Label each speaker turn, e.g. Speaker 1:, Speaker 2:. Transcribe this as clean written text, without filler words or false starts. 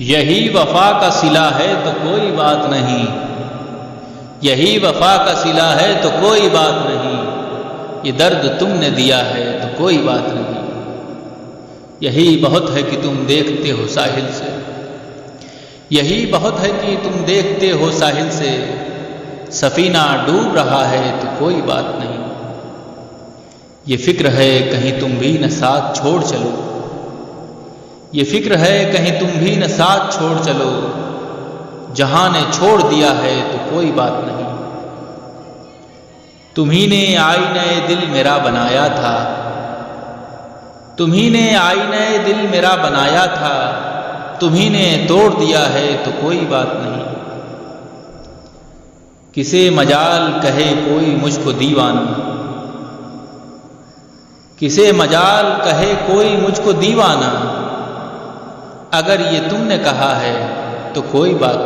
Speaker 1: یہی وفا کا صلہ ہے تو کوئی بات نہیں، یہی وفا کا صلہ ہے تو کوئی بات نہیں، یہ درد تم نے دیا ہے تو کوئی بات نہیں، یہی بہت ہے کہ تم دیکھتے ہو ساحل سے، یہی بہت ہے کہ تم دیکھتے ہو ساحل سے، سفینہ ڈوب رہا ہے تو کوئی بات نہیں، یہ فکر ہے کہیں تم بھی نہ ساتھ چھوڑ چلو، یہ فکر ہے کہیں تم بھی نہ ساتھ چھوڑ چلو، جہاں نے چھوڑ دیا ہے تو کوئی بات نہیں، تمہیں نے آئینہ دل میرا بنایا تھا، تمہیں نے آئینہ دل میرا بنایا تھا، تمہیں نے توڑ دیا ہے تو کوئی بات نہیں، کسے مجال کہے کوئی مجھ کو دیوانہ، کسے مجال کہے کوئی مجھ کو دیوانہ، اگر یہ تم نے کہا ہے تو کوئی بات